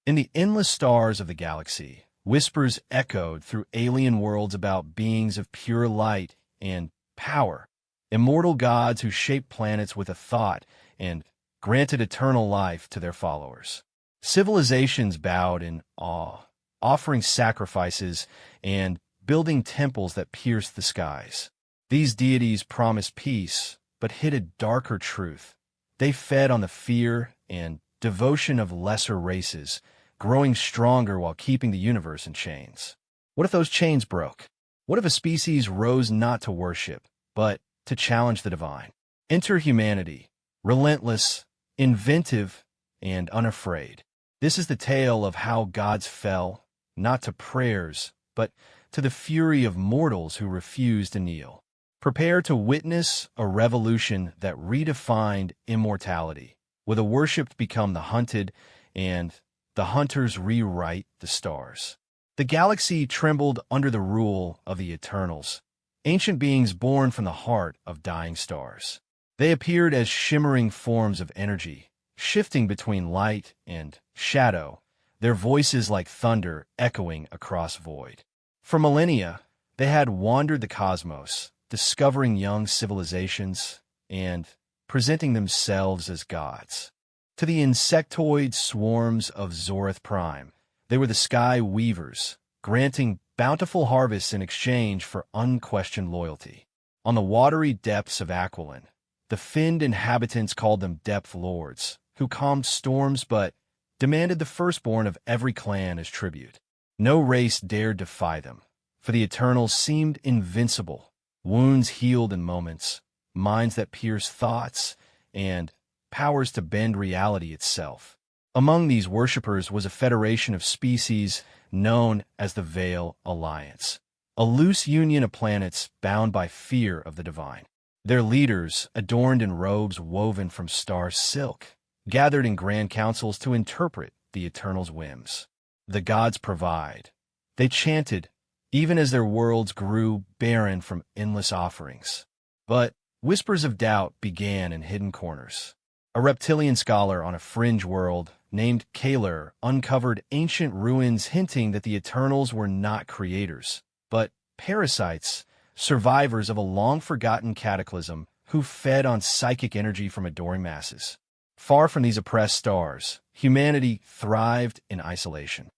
In the endless stars of the galaxy, whispers echoed through alien worlds about beings of pure light and power, immortal gods who shaped planets with a thought and granted eternal life to their followers. Civilizations bowed in awe, offering sacrifices and building temples that pierced the skies. These deities promised peace, but hid a darker truth. They fed on the fear and devotion of lesser races, growing stronger while keeping the universe in chains. What if those chains broke? What if a species rose not to worship, but to challenge the divine? Enter humanity, relentless, inventive, and unafraid. This is the tale of how gods fell, not to prayers, but to the fury of mortals who refused to kneel. Prepare to witness a revolution that redefined immortality, where the worshipped become the hunted, and the hunters rewrite the stars. The galaxy trembled under the rule of the Eternals, ancient beings born from the heart of dying stars. They appeared as shimmering forms of energy, shifting between light and shadow, their voices like thunder echoing across void. For millennia, they had wandered the cosmos, discovering young civilizations and presenting themselves as gods. To the insectoid swarms of Zorith Prime, they were the sky weavers, granting bountiful harvests in exchange for unquestioned loyalty. On the watery depths of Aquilon, the finned inhabitants called them Depth Lords, who calmed storms but demanded the firstborn of every clan as tribute. No race dared defy them, for the Eternals seemed invincible, wounds healed in moments, minds that pierce thoughts, and powers to bend reality itself. Among these worshippers was a federation of species known as the Veil Alliance, a loose union of planets bound by fear of the divine. Their leaders, adorned in robes woven from star silk, gathered in grand councils to interpret the Eternals' whims. The gods provide, they chanted, even as their worlds grew barren from endless offerings. But whispers of doubt began in hidden corners. A reptilian scholar on a fringe world named Kaler uncovered ancient ruins hinting that the Eternals were not creators, but parasites, survivors of a long-forgotten cataclysm who fed on psychic energy from adoring masses. Far from these oppressed stars, humanity thrived in isolation.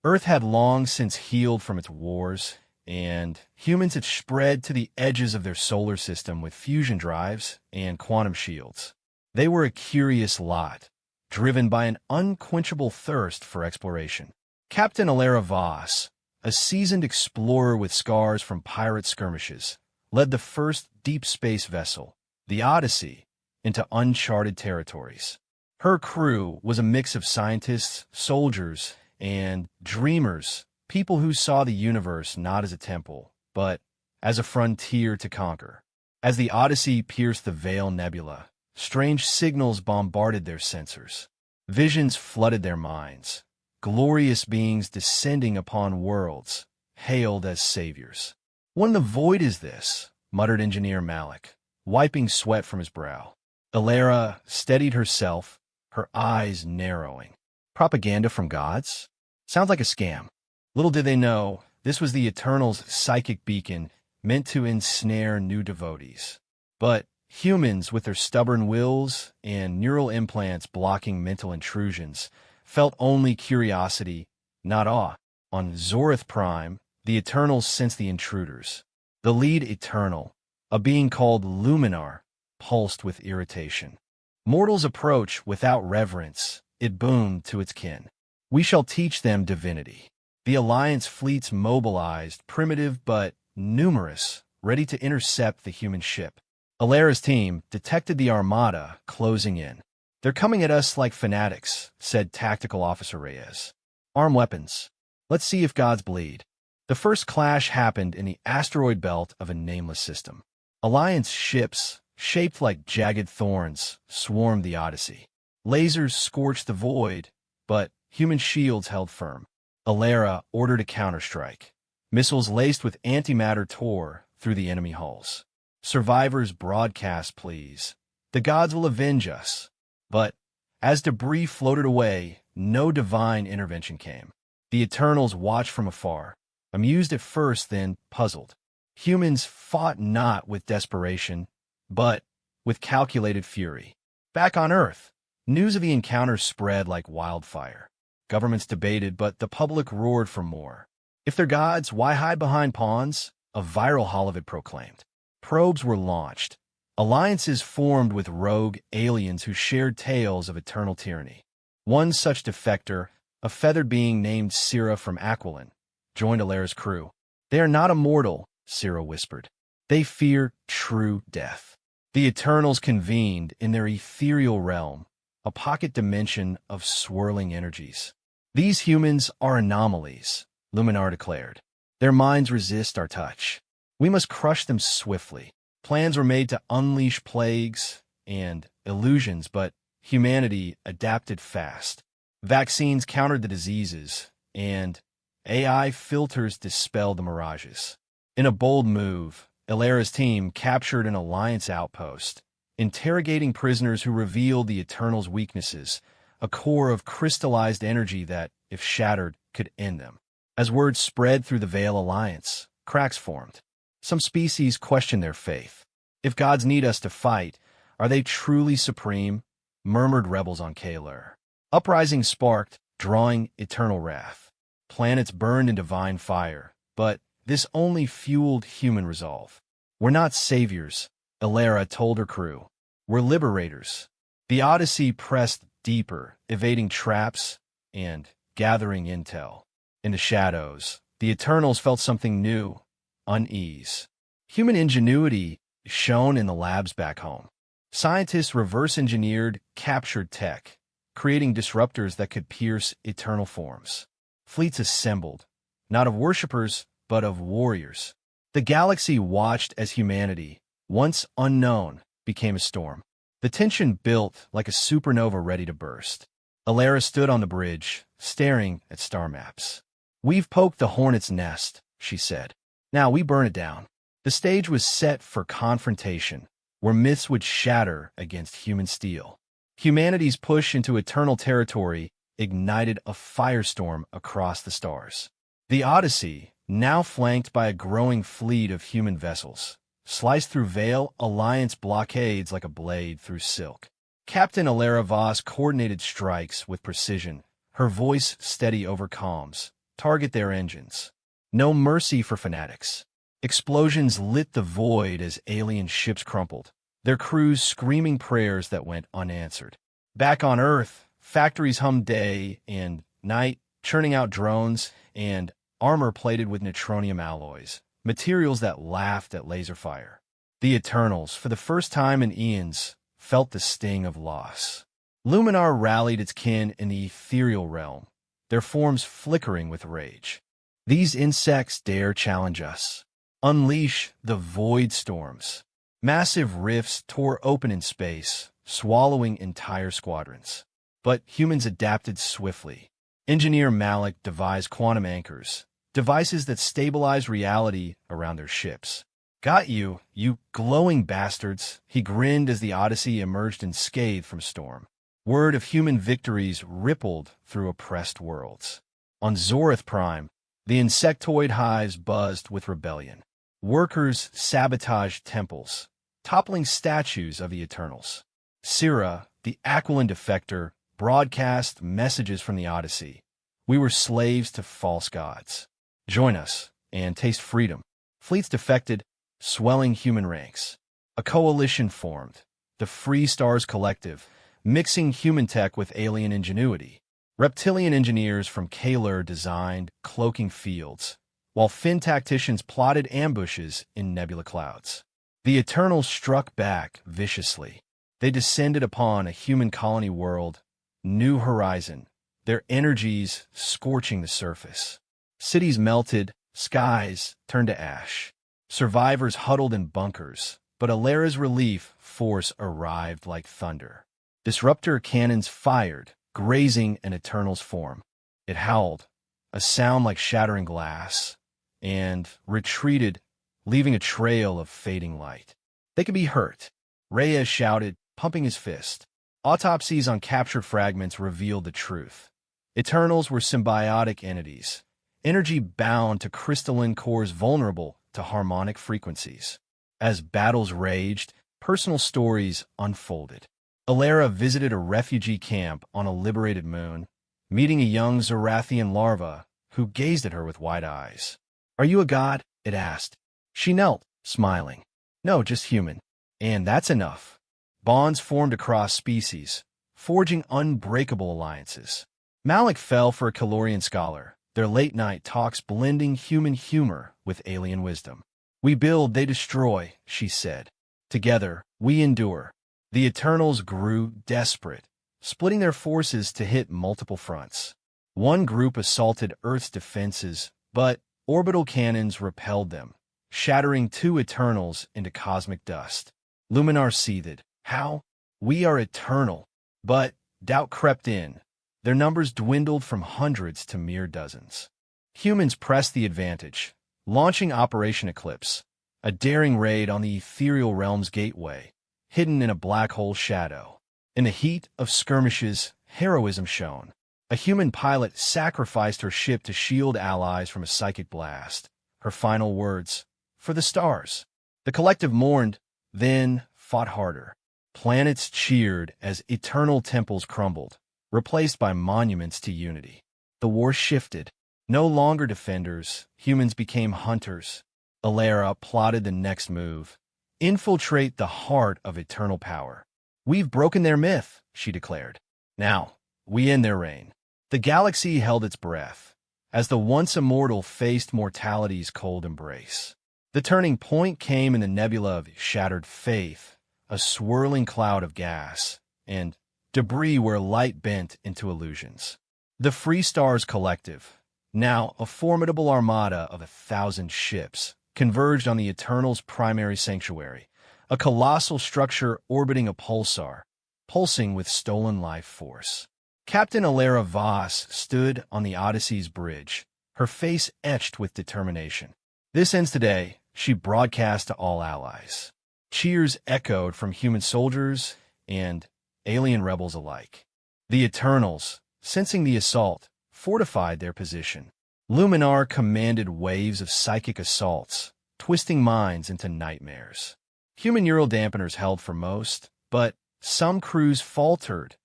Earth had long since healed from its wars, and humans had spread to the edges of their solar system with fusion drives and quantum shields. They were a curious lot, driven by an unquenchable thirst for exploration. Captain Alara Voss, a seasoned explorer with scars from pirate skirmishes, led the first deep space vessel, the Odyssey, into uncharted territories. Her crew was a mix of scientists, soldiers, and dreamers, people who saw the universe not as a temple, but as a frontier to conquer. As the Odyssey pierced the Veil Nebula, strange signals bombarded their sensors. Visions flooded their minds, glorious beings descending upon worlds, hailed as saviors. "What in the void is this?" muttered Engineer Malik, wiping sweat from his brow. Alara steadied herself, her eyes narrowing. Propaganda from gods? Sounds like a scam. Little did they know, this was the Eternals' psychic beacon meant to ensnare new devotees. But humans, with their stubborn wills and neural implants blocking mental intrusions, felt only curiosity, not awe. On Zorith Prime, the Eternals sensed the intruders. The lead Eternal, a being called Luminar, pulsed with irritation. Mortals approach without reverence, it boomed to its kin. "We shall teach them divinity." The Alliance fleets mobilized, primitive but numerous, ready to intercept the human ship. Alara's team detected the armada closing in. "They're coming at us like fanatics," said Tactical Officer Reyes. "Arm weapons. Let's see if gods bleed." The first clash happened in the asteroid belt of a nameless system. Alliance ships, shaped like jagged thorns, swarmed the Odyssey. Lasers scorched the void, but human shields held firm. Alara ordered a counterstrike. Missiles laced with antimatter tore through the enemy hulls. Survivors broadcast pleas. "The gods will avenge us." But as debris floated away, no divine intervention came. The Eternals watched from afar, amused at first, then puzzled. Humans fought not with desperation, but with calculated fury. Back on Earth, news of the encounter spread like wildfire. Governments debated, but the public roared for more. If they're gods, why hide behind pawns? A viral holovid proclaimed. Probes were launched. Alliances formed with rogue aliens who shared tales of eternal tyranny. One such defector, a feathered being named Syrah from Aquilon, joined Alera's crew. "They are not immortal," Syrah whispered. "They fear true death." The Eternals convened in their ethereal realm, a pocket dimension of swirling energies. "These humans are anomalies," Luminar declared. "Their minds resist our touch. We must crush them swiftly." Plans were made to unleash plagues and illusions, but humanity adapted fast. Vaccines countered the diseases, and AI filters dispelled the mirages. In a bold move, Alera's team captured an Alliance outpost, interrogating prisoners who revealed the Eternals' weaknesses, a core of crystallized energy that, if shattered, could end them. As word spread through the Veil Alliance, cracks formed. Some species questioned their faith. "If gods need us to fight, are they truly supreme?" murmured rebels on Kalar. Uprisings sparked, drawing eternal wrath. Planets burned in divine fire, but this only fueled human resolve. "We're not saviors," Alera told her crew. "We're liberators." The Odyssey pressed deeper, evading traps and gathering intel. In the shadows, the Eternals felt something new: unease. Human ingenuity shone in the labs back home. Scientists reverse-engineered captured tech, creating disruptors that could pierce eternal forms. Fleets assembled, not of worshippers, but of warriors. The galaxy watched as humanity, once unknown, became a storm. The tension built like a supernova ready to burst. Alera stood on the bridge, staring at star maps. "We've poked the hornet's nest," she said. "Now we burn it down." The stage was set for confrontation, where myths would shatter against human steel. Humanity's push into eternal territory ignited a firestorm across the stars. The Odyssey, now flanked by a growing fleet of human vessels, sliced through Veil Alliance blockades like a blade through silk. Captain Alera Voss coordinated strikes with precision, her voice steady over comms. "Target their engines. No mercy for fanatics." Explosions lit the void as alien ships crumpled, their crews screaming prayers that went unanswered. Back on Earth, factories hummed day and night, churning out drones and armor plated with neutronium alloys, materials that laughed at laser fire. The Eternals, for the first time in eons, felt the sting of loss. Luminar rallied its kin in the ethereal realm, their forms flickering with rage. "These insects dare challenge us. Unleash the void storms." Massive rifts tore open in space, swallowing entire squadrons. But humans adapted swiftly. Engineer Malik devised quantum anchors, devices that stabilized reality around their ships. "Got you, you glowing bastards," he grinned as the Odyssey emerged unscathed from storm. Word of human victories rippled through oppressed worlds. On Zorith Prime, the insectoid hives buzzed with rebellion. Workers sabotaged temples, toppling statues of the Eternals. Syrah, the Aquilon defector, broadcast messages from the Odyssey. "We were slaves to false gods. Join us and taste freedom." Fleets defected, swelling human ranks. A coalition formed, the Free Stars Collective, mixing human tech with alien ingenuity. Reptilian engineers from Kalar designed cloaking fields, while Finn tacticians plotted ambushes in nebula clouds. The Eternals struck back viciously. They descended upon a human colony world, New Horizon, their energies scorching the surface. Cities melted, skies turned to ash. Survivors huddled in bunkers, but Alera's relief force arrived like thunder. Disruptor cannons fired, grazing an Eternal's form. It howled, a sound like shattering glass, and retreated, leaving a trail of fading light. "They could be hurt," Reyes shouted, pumping his fist. Autopsies on captured fragments revealed the truth. Eternals were symbiotic entities, energy bound to crystalline cores vulnerable to harmonic frequencies. As battles raged, personal stories unfolded. Alara visited a refugee camp on a liberated moon, meeting a young Zorathian larva who gazed at her with wide eyes. "Are you a god?" it asked. She knelt, smiling. "No, just human." And that's enough. Bonds formed across species, forging unbreakable alliances. Malik fell for a Calorian scholar, their late-night talks blending human humor with alien wisdom. "We build, they destroy," she said. "Together, we endure." The Eternals grew desperate, splitting their forces to hit multiple fronts. One group assaulted Earth's defenses, but orbital cannons repelled them, shattering two Eternals into cosmic dust. Luminar seethed. "How? We are eternal." But doubt crept in. Their numbers dwindled from hundreds to mere dozens. Humans pressed the advantage, launching Operation Eclipse, a daring raid on the ethereal realm's gateway, hidden in a black hole shadow. In the heat of skirmishes, heroism shone. A human pilot sacrificed her ship to shield allies from a psychic blast. Her final words, "For the stars." The collective mourned, then fought harder. Planets cheered as eternal temples crumbled, replaced by monuments to unity. The war shifted. No longer defenders, humans became hunters. Alara plotted the next move. Infiltrate the heart of eternal power. "We've broken their myth," she declared. "Now, we end their reign." The galaxy held its breath, as the once immortal faced mortality's cold embrace. The turning point came in the nebula of shattered faith, a swirling cloud of gas, and debris where light bent into illusions. The Free Stars Collective, now a formidable armada of 1,000 ships, converged on the Eternals' primary sanctuary, a colossal structure orbiting a pulsar, pulsing with stolen life force. Captain Alara Voss stood on the Odyssey's bridge, her face etched with determination. "This ends today," she broadcast to all allies. Cheers echoed from human soldiers and alien rebels alike. The Eternals, sensing the assault, fortified their position. Luminar commanded waves of psychic assaults, twisting minds into nightmares. Human neural dampeners held for most, but some crews faltered,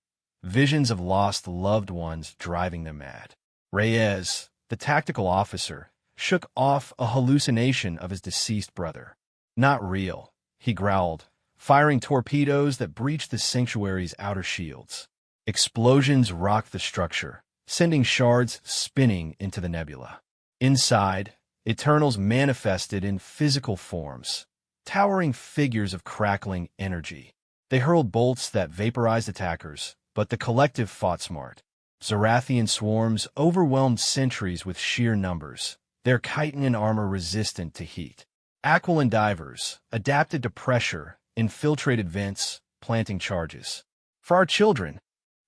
visions of lost loved ones driving them mad. Reyes, the tactical officer, shook off a hallucination of his deceased brother. "Not real," he growled, firing torpedoes that breached the sanctuary's outer shields. Explosions rocked the structure, sending shards spinning into the nebula. Inside, Eternals manifested in physical forms, towering figures of crackling energy. They hurled bolts that vaporized attackers, but the collective fought smart. Zorathian swarms overwhelmed sentries with sheer numbers, their chitin armor resistant to heat. Aquiline divers, adapted to pressure, infiltrated vents, planting charges. "For our children,"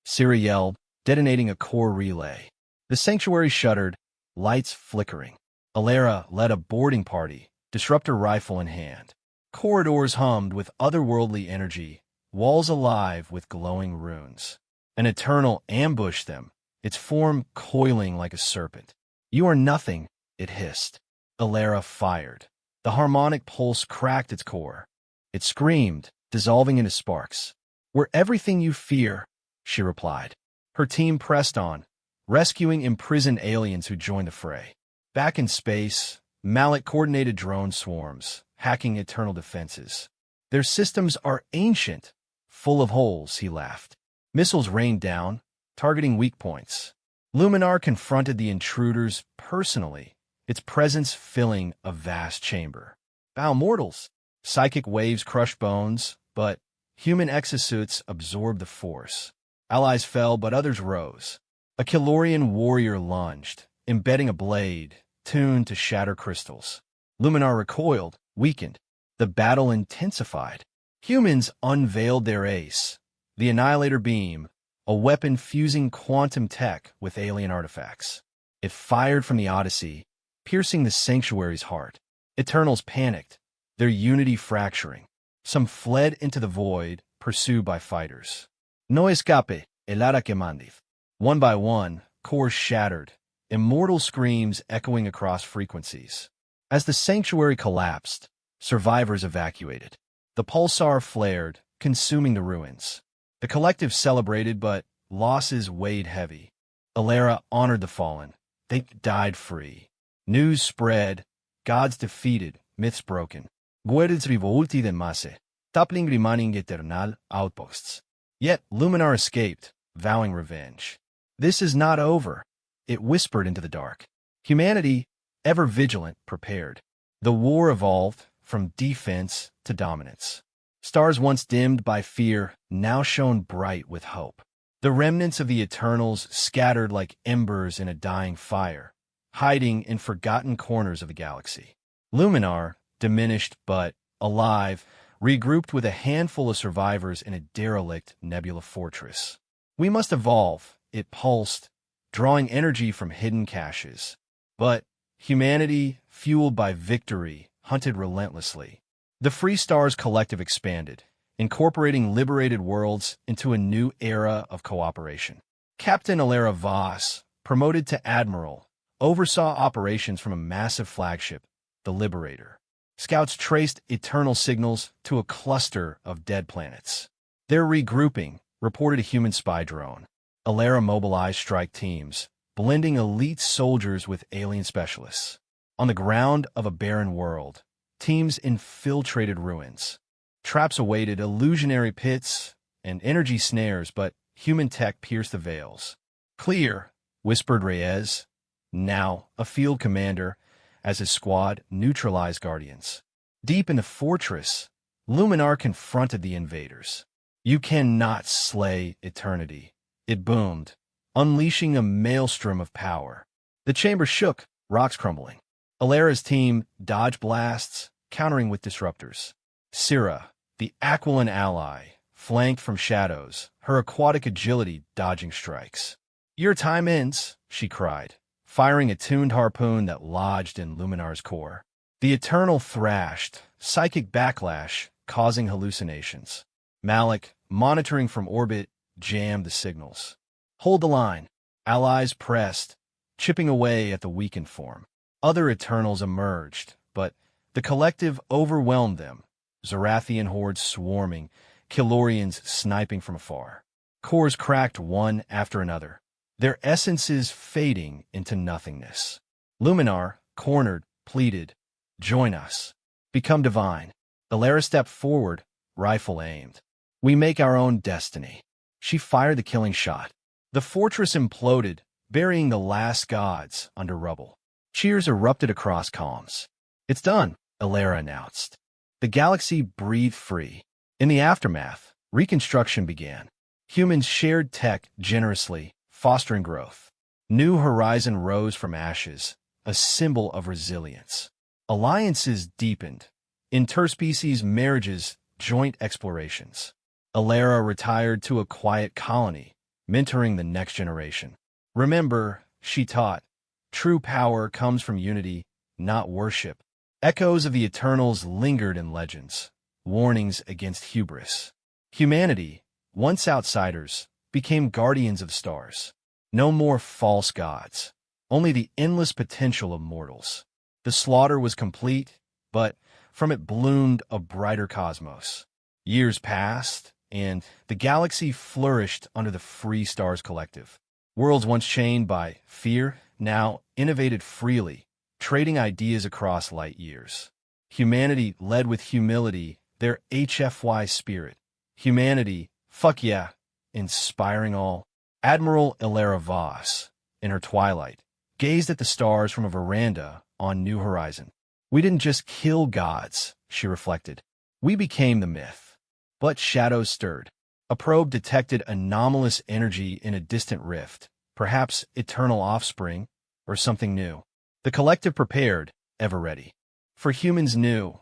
Siri yelled, detonating a core relay. The sanctuary shuddered, lights flickering. Alara led a boarding party, disruptor rifle in hand. Corridors hummed with otherworldly energy, walls alive with glowing runes. An Eternal ambushed them, its form coiling like a serpent. "You are nothing," it hissed. Alara fired. The harmonic pulse cracked its core. It screamed, dissolving into sparks. "We're everything you fear," she replied. Her team pressed on, rescuing imprisoned aliens who joined the fray. Back in space, Malik coordinated drone swarms, hacking Eternal defenses. "Their systems are ancient, full of holes," he laughed. Missiles rained down, targeting weak points. Luminar confronted the intruders personally, its presence filling a vast chamber. "Bow mortals!" Psychic waves crushed bones, but human exosuits absorbed the force. Allies fell, but others rose. A Calorian warrior lunged, embedding a blade, tuned to shatter crystals. Luminar recoiled, weakened. The battle intensified. Humans unveiled their ace, the Annihilator Beam, a weapon fusing quantum tech with alien artifacts. It fired from the Odyssey, piercing the sanctuary's heart. Eternals panicked, their unity fracturing. Some fled into the void, pursued by fighters. "No escape, el ara que mandif." One by one, cores shattered, immortal screams echoing across frequencies. As the sanctuary collapsed, survivors evacuated. The pulsar flared, consuming the ruins. The collective celebrated, but losses weighed heavy. Alara honored the fallen. They died free. News spread, gods defeated, myths broken. Guerras rivolti de masse, toppling remaining eternal outposts. Yet Luminar escaped, vowing revenge. This is not over, it whispered into the dark. Humanity, ever vigilant, prepared. The war evolved from defense to dominance. Stars once dimmed by fear now shone bright with hope. The remnants of the Eternals scattered like embers in a dying fire, hiding in forgotten corners of the galaxy. Luminar, diminished but alive, regrouped with a handful of survivors in a derelict nebula fortress. We must evolve, it pulsed, drawing energy from hidden caches. But humanity, fueled by victory, hunted relentlessly. The Free Stars Collective expanded, incorporating liberated worlds into a new era of cooperation. Captain Alara Voss, promoted to Admiral, oversaw operations from a massive flagship, the Liberator. Scouts traced eternal signals to a cluster of dead planets. Their regrouping reported a human spy drone. Alara mobilized strike teams, blending elite soldiers with alien specialists. On the ground of a barren world, teams infiltrated ruins. Traps awaited illusionary pits and energy snares, but human tech pierced the veils. "Clear," whispered Reyes, now a field commander, as his squad neutralized Guardians. Deep in the fortress, Luminar confronted the invaders. "You cannot slay eternity," it boomed, unleashing a maelstrom of power. The chamber shook, rocks crumbling. Alara's team dodged blasts, countering with disruptors. Syrah, the Aquilan ally, flanked from shadows, her aquatic agility dodging strikes. "Your time ends," she cried, firing a tuned harpoon that lodged in Luminar's core. The Eternal thrashed, psychic backlash causing hallucinations. Malik, monitoring from orbit, jammed the signals. "Hold the line." Allies pressed, chipping away at the weakened form. Other Eternals emerged, but the collective overwhelmed them. Zarathian hordes swarming, Killorians sniping from afar. Cores cracked one after another, their essences fading into nothingness. Luminar, cornered, pleaded, "Join us. Become divine." Alara stepped forward, rifle aimed. "We make our own destiny." She fired the killing shot. The fortress imploded, burying the last gods under rubble. Cheers erupted across comms. "It's done," Alara announced. The galaxy breathed free. In the aftermath, reconstruction began. Humans shared tech generously, fostering growth. New Horizon rose from ashes, a symbol of resilience. Alliances deepened. Interspecies marriages, joint explorations. Alara retired to a quiet colony, mentoring the next generation. "Remember," she taught, "true power comes from unity, not worship." Echoes of the Eternals lingered in legends, warnings against hubris. Humanity, once outsiders, became guardians of stars. No more false gods, only the endless potential of mortals. The slaughter was complete, but from it bloomed a brighter cosmos. Years passed, and the galaxy flourished under the Free Stars Collective. Worlds once chained by fear now innovated freely, trading ideas across light years. Humanity led with humility, their HFY spirit. Humanity, fuck yeah, inspiring all. Admiral Alara Voss, in her twilight, gazed at the stars from a veranda on New Horizon. "We didn't just kill gods," she reflected. "We became the myth." But shadows stirred. A probe detected anomalous energy in a distant rift, perhaps eternal offspring, or something new. The collective prepared, ever ready. For humans knew,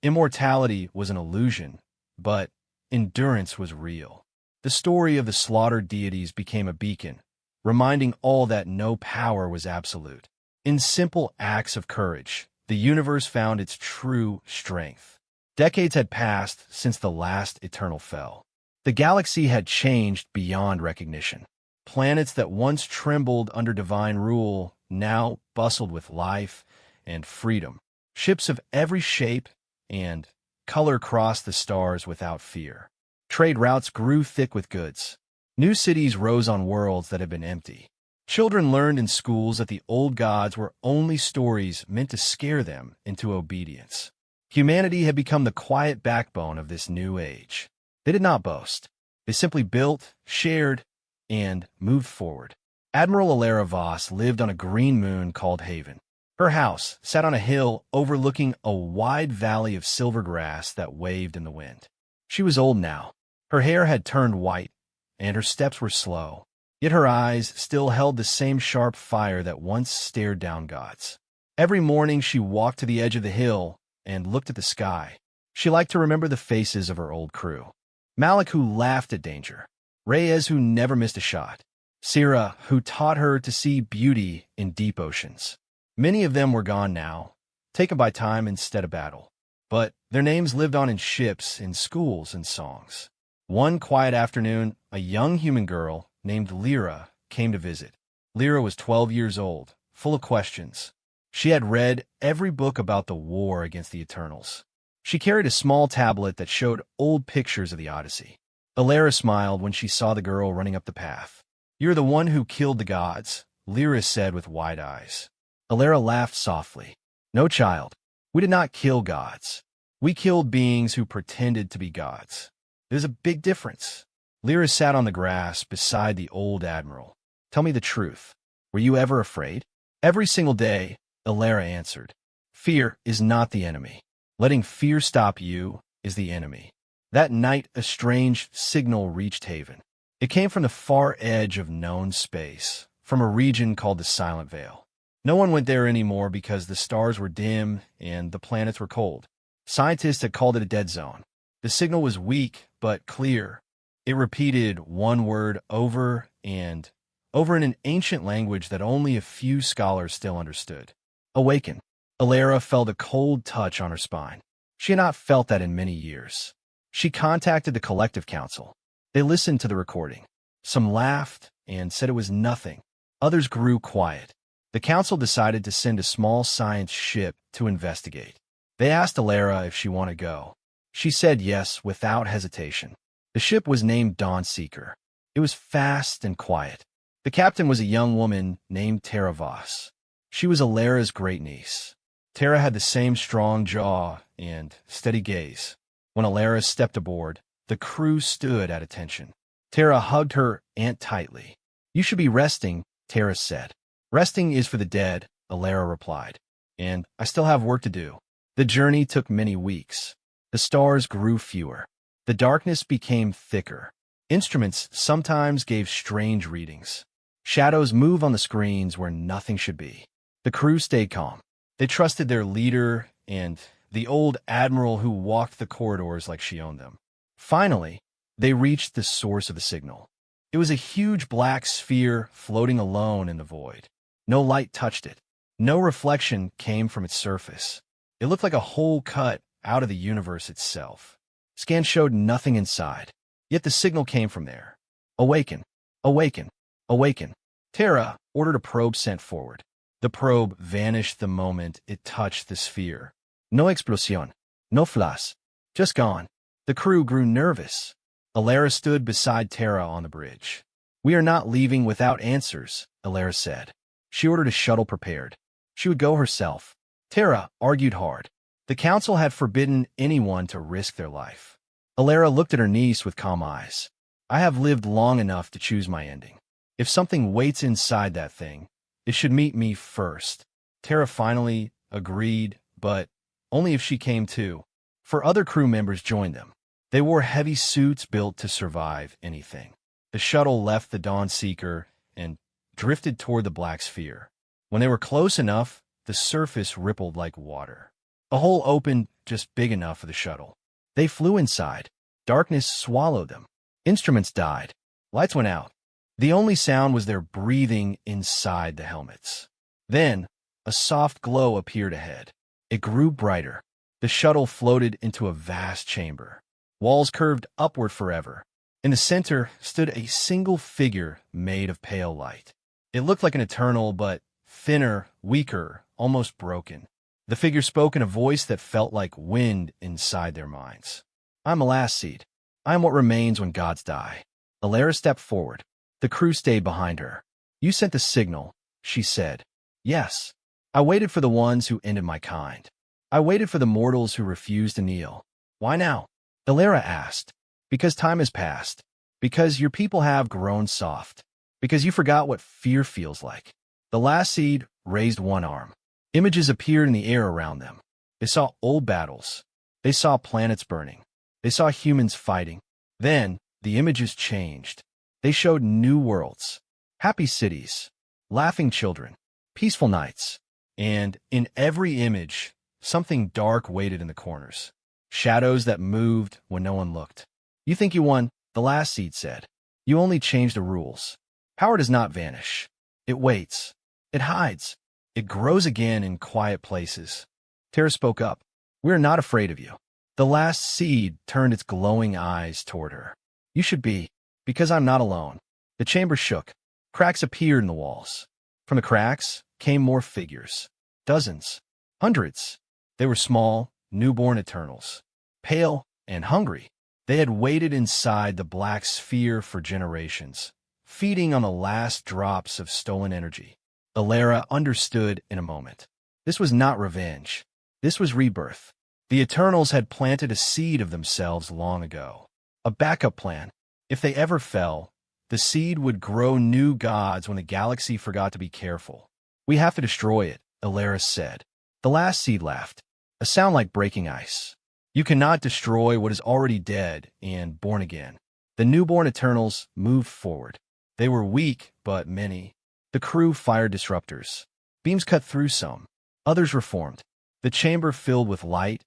immortality was an illusion, but endurance was real. The story of the slaughtered deities became a beacon, reminding all that no power was absolute. In simple acts of courage, the universe found its true strength. Decades had passed since the last Eternal fell. The galaxy had changed beyond recognition. Planets that once trembled under divine rule now bustled with life and freedom. Ships of every shape and color crossed the stars without fear. Trade routes grew thick with goods. New cities rose on worlds that had been empty. Children learned in schools that the old gods were only stories meant to scare them into obedience. Humanity had become the quiet backbone of this new age. They did not boast. They simply built, shared, and moved forward. Admiral Alara Voss lived on a green moon called Haven. Her house sat on a hill overlooking a wide valley of silver grass that waved in the wind. She was old now. Her hair had turned white, and her steps were slow. Yet her eyes still held the same sharp fire that once stared down gods. Every morning she walked to the edge of the hill and looked at the sky. She liked to remember the faces of her old crew. Malik, who laughed at danger. Reyes, who never missed a shot. Sira, who taught her to see beauty in deep oceans. Many of them were gone now, taken by time instead of battle. But their names lived on in ships, in schools, and songs. One quiet afternoon, a young human girl named Lyra came to visit. Lyra was 12 years old, full of questions. She had read every book about the war against the Eternals. She carried a small tablet that showed old pictures of the Odyssey. Alara smiled when she saw the girl running up the path. "You're the one who killed the gods," Lyra said with wide eyes. Alara laughed softly. "No, child. We did not kill gods. We killed beings who pretended to be gods. There's a big difference." Lyra sat on the grass beside the old admiral. "Tell me the truth. Were you ever afraid?" "Every single day," Alara answered. "Fear is not the enemy. Letting fear stop you is the enemy." That night, a strange signal reached Haven. It came from the far edge of known space, from a region called the Silent Veil. No one went there anymore because the stars were dim and the planets were cold. Scientists had called it a dead zone. The signal was weak but clear. It repeated one word over and over in an ancient language that only a few scholars still understood. "Awaken." Alara felt a cold touch on her spine. She had not felt that in many years. She contacted the Collective Council. They listened to the recording. Some laughed and said it was nothing. Others grew quiet. The council decided to send a small science ship to investigate. They asked Alara if she wanted to go. She said yes without hesitation. The ship was named Dawnseeker. It was fast and quiet. The captain was a young woman named Tara Voss. She was Alara's great-niece. Tara had the same strong jaw and steady gaze. When Alara stepped aboard, the crew stood at attention. Tara hugged her aunt tightly. "You should be resting," Tara said. "Resting is for the dead," Alara replied. "And I still have work to do." The journey took many weeks. The stars grew fewer. The darkness became thicker. Instruments sometimes gave strange readings. Shadows moved on the screens where nothing should be. The crew stayed calm. They trusted their leader and the old admiral who walked the corridors like she owned them. Finally, they reached the source of the signal. It was a huge black sphere floating alone in the void. No light touched it. No reflection came from its surface. It looked like a hole cut out of the universe itself. Scans showed nothing inside, yet the signal came from there. "Awaken, awaken, awaken." Tara ordered a probe sent forward. The probe vanished the moment it touched the sphere. No explosion, no flash, just gone. The crew grew nervous. Alara stood beside Tara on the bridge. "We are not leaving without answers," Alara said. She ordered a shuttle prepared. She would go herself. Tara argued hard. The council had forbidden anyone to risk their life. Alara looked at her niece with calm eyes. "I have lived long enough to choose my ending. If something waits inside that thing, it should meet me first." Tara finally agreed, but only if she came too. For other crew members joined them. They wore heavy suits built to survive anything. The shuttle left the Dawnseeker and drifted toward the black sphere. When they were close enough, the surface rippled like water. A hole opened just big enough for the shuttle. They flew inside. Darkness swallowed them. Instruments died. Lights went out. The only sound was their breathing inside the helmets. Then, a soft glow appeared ahead. It grew brighter. The shuttle floated into a vast chamber. Walls curved upward forever. In the center stood a single figure made of pale light. It looked like an eternal, but thinner, weaker, almost broken. The figure spoke in a voice that felt like wind inside their minds. I'm a last seed. I am what remains when gods die. Alara stepped forward. The crew stayed behind her. You sent the signal, she said. Yes. I waited for the ones who ended my kind. I waited for the mortals who refused to kneel. Why now? Alara asked. Because time has passed. Because your people have grown soft. Because you forgot what fear feels like. The last seed raised one arm. Images appeared in the air around them. They saw old battles. They saw planets burning. They saw humans fighting. Then, the images changed. They showed new worlds. Happy cities. Laughing children. Peaceful nights. And, in every image, something dark waited in the corners. Shadows that moved when no one looked. You think you won, the last seed said. You only changed the rules. Power does not vanish. It waits. It hides. It grows again in quiet places. Terra spoke up. We are not afraid of you. The last seed turned its glowing eyes toward her. You should be, because I'm not alone. The chamber shook. Cracks appeared in the walls. From the cracks came more figures. Dozens. Hundreds. They were small, newborn Eternals. Pale and hungry. They had waited inside the black sphere for generations, feeding on the last drops of stolen energy. Alara understood in a moment. This was not revenge. This was rebirth. The Eternals had planted a seed of themselves long ago. A backup plan. If they ever fell, the seed would grow new gods when the galaxy forgot to be careful. We have to destroy it, Alara said. The last seed laughed. A sound like breaking ice. You cannot destroy what is already dead and born again. The newborn Eternals moved forward. They were weak, but many. The crew fired disruptors. Beams cut through some. Others reformed. The chamber filled with light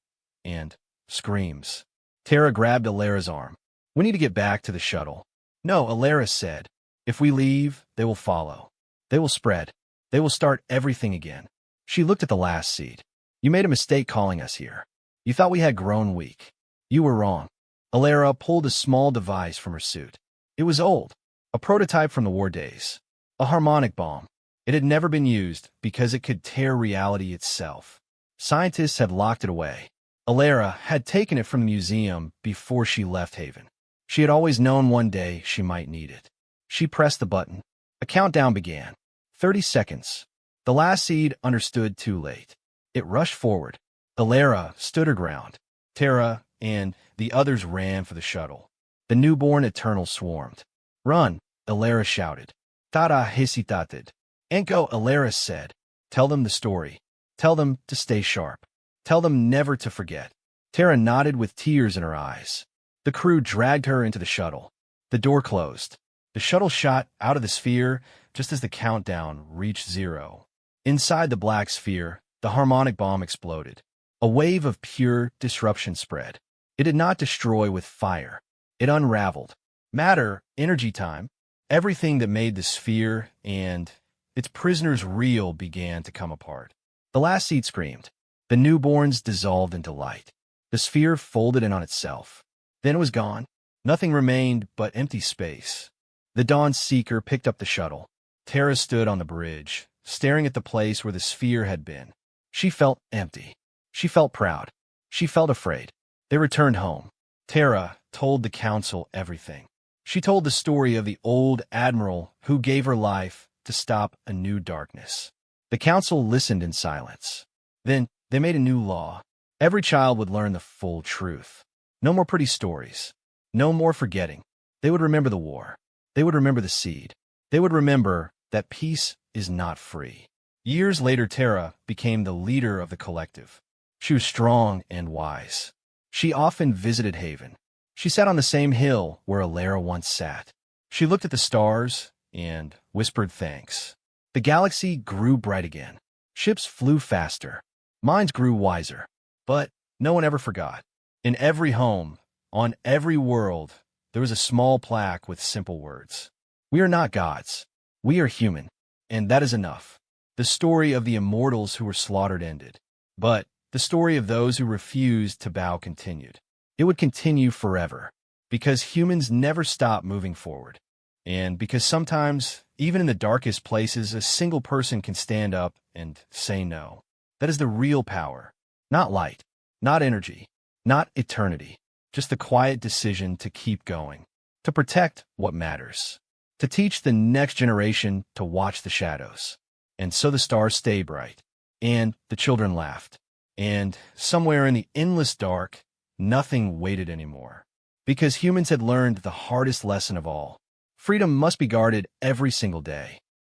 and screams. Terra grabbed Alara's arm. We need to get back to the shuttle. No, Alara said. If we leave, they will follow. They will spread. They will start everything again. She looked at the last seed. You made a mistake calling us here. You thought we had grown weak. You were wrong. Alara pulled a small device from her suit. It was old. A prototype from the war days. A harmonic bomb. It had never been used because it could tear reality itself. Scientists had locked it away. Alara had taken it from the museum before she left Haven. She had always known one day she might need it. She pressed the button. A countdown began. 30 seconds. The last seed understood too late. It rushed forward. Alara stood her ground. Terra and the others ran for the shuttle. The newborn Eternal swarmed. Run, Alara shouted. Tara hesitated. Enko, Alara said. Tell them the story. Tell them to stay sharp. Tell them never to forget. Terra nodded with tears in her eyes. The crew dragged her into the shuttle. The door closed. The shuttle shot out of the sphere just as the countdown reached 0. Inside the black sphere, the harmonic bomb exploded. A wave of pure disruption spread. It did not destroy with fire. It unraveled. Matter, energy time, everything that made the sphere and its prisoners real began to come apart. The last seed screamed. The newborns dissolved into light. The sphere folded in on itself. Then it was gone. Nothing remained but empty space. The Dawn Seeker picked up the shuttle. Terra stood on the bridge, staring at the place where the sphere had been. She felt empty. She felt proud. She felt afraid. They returned home. Terra told the council everything. She told the story of the old admiral who gave her life to stop a new darkness. The council listened in silence. Then they made a new law. Every child would learn the full truth. No more pretty stories. No more forgetting. They would remember the war. They would remember the seed. They would remember that peace is not free. Years later, Terra became the leader of the collective. She was strong and wise. She often visited Haven. She sat on the same hill where Alara once sat. She looked at the stars and whispered thanks. The galaxy grew bright again. Ships flew faster. Minds grew wiser. But no one ever forgot. In every home, on every world, there was a small plaque with simple words. We are not gods. We are human. And that is enough. The story of the immortals who were slaughtered ended. But the story of those who refused to bow continued. It would continue forever. Because humans never stop moving forward. And because sometimes, even in the darkest places, a single person can stand up and say no. That is the real power. Not light, not energy, not eternity. Just the quiet decision to keep going, to protect what matters, to teach the next generation to watch the shadows. And so the stars stay bright, and the children laughed. And somewhere in the endless dark, nothing waited anymore. Because humans had learned the hardest lesson of all. Freedom must be guarded every single day.